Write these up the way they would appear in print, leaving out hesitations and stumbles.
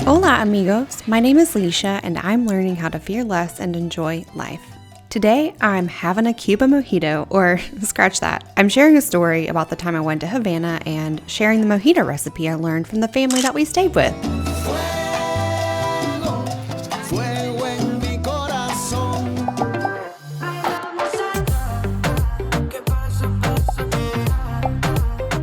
Hola amigos, my name is Leisha and I'm learning how to fear less and enjoy life. Today I'm having a Cuba mojito, or scratch that. I'm sharing a story about the time I went to Havana and sharing the mojito recipe I learned from the family that we stayed with.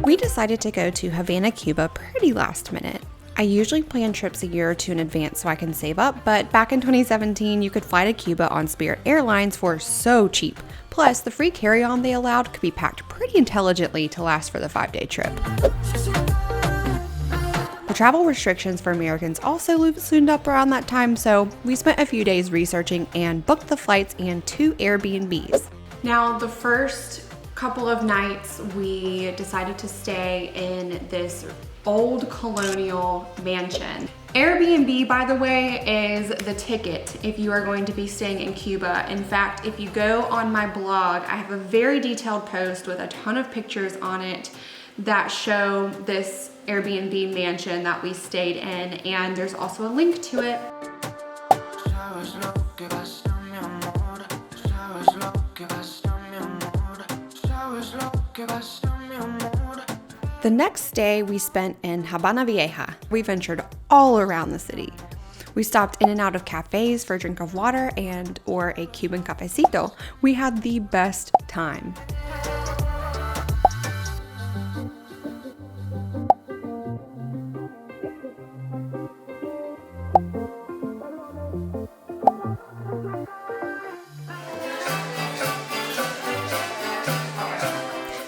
We decided to go to Havana, Cuba pretty last minute. I usually plan trips a year or two in advance so I can save up, but back in 2017, you could fly to Cuba on Spirit Airlines for so cheap. Plus, the free carry-on they allowed could be packed pretty intelligently to last for the 5-day trip. The travel restrictions for Americans also loosened up around that time, so we spent a few days researching and booked the flights and 2 Airbnbs. Now, the first couple of nights, we decided to stay in this old colonial mansion. Airbnb, by the way, is the ticket if you are going to be staying in Cuba. In fact, if you go on my blog, I have a very detailed post with a ton of pictures on it that show this Airbnb mansion that we stayed in, and there's also a link to it. The next day we spent in Havana Vieja. We ventured all around the city. We stopped in and out of cafes for a drink of water or a Cuban cafecito. We had the best time.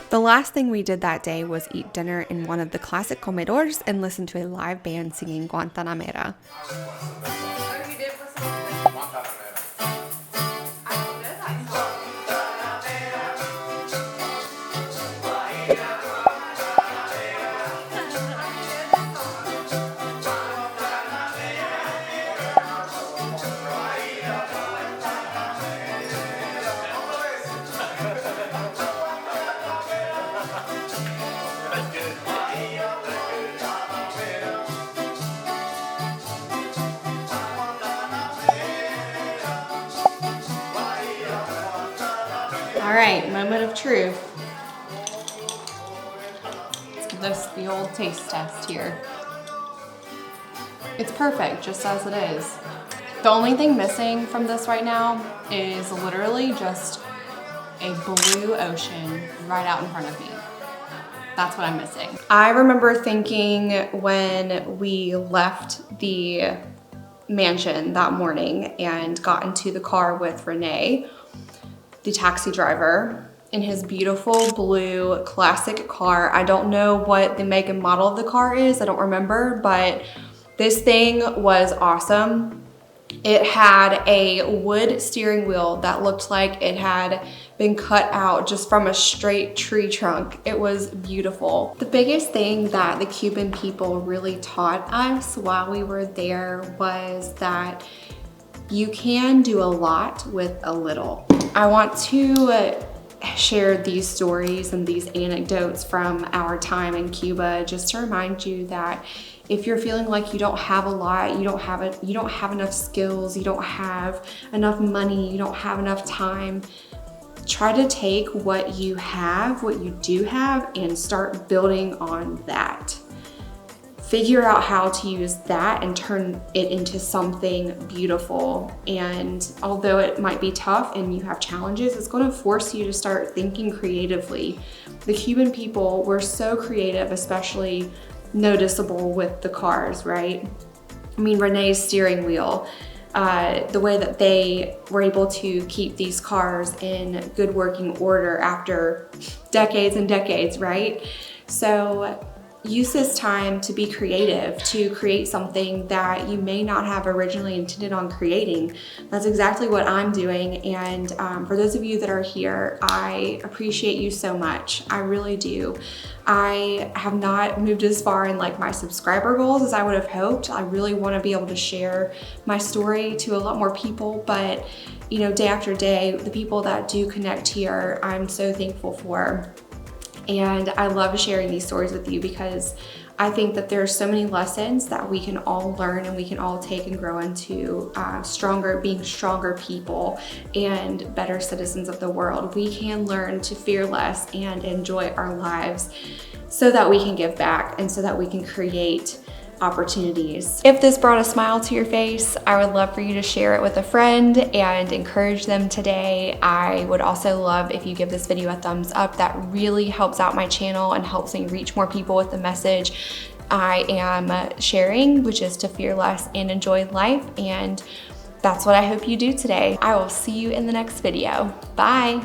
The last thing we did that day was eat dinner in one of the classic comedores and listen to a live band singing Guantanamera. All right, moment of truth. Let's give this the old taste test here. It's perfect, just as it is. The only thing missing from this right now is literally just a blue ocean right out in front of me. That's what I'm missing. I remember thinking when we left the mansion that morning and got into the car with Renee, the taxi driver, in his beautiful blue classic car. I don't know what the make and model of the car is, I don't remember, but this thing was awesome. It had a wood steering wheel that looked like it had been cut out just from a straight tree trunk. It was beautiful. The biggest thing that the Cuban people really taught us while we were there was that you can do a lot with a little. I want to share these stories and these anecdotes from our time in Cuba just to remind you that if you're feeling like you don't have a lot, you don't have enough skills, you don't have enough money, you don't have enough time, try to take what you have, what you do have, and start building on that. Figure out how to use that and turn it into something beautiful. And although it might be tough and you have challenges, it's going to force you to start thinking creatively. The Cuban people were so creative, especially noticeable with the cars, right? I mean, Renee's steering wheel, the way that they were able to keep these cars in good working order after decades and decades, right? So use this time to be creative, to create something that you may not have originally intended on creating. That's exactly what I'm doing. And for those of you that are here, I appreciate you so much. I really do. I have not moved as far in like my subscriber goals as I would have hoped. I really want to be able to share my story to a lot more people, but you know, day after day, the people that do connect here, I'm so thankful for. And I love sharing these stories with you because I think that there are so many lessons that we can all learn and we can all take and grow into being stronger people and better citizens of the world. We can learn to fear less and enjoy our lives so that we can give back and so that we can create opportunities. If this brought a smile to your face, I would love for you to share it with a friend and encourage them today. I would also love if you give this video a thumbs up. That really helps out my channel and helps me reach more people with the message I am sharing, which is to fear less and enjoy life. And that's what I hope you do today. I will see you in the next video. Bye.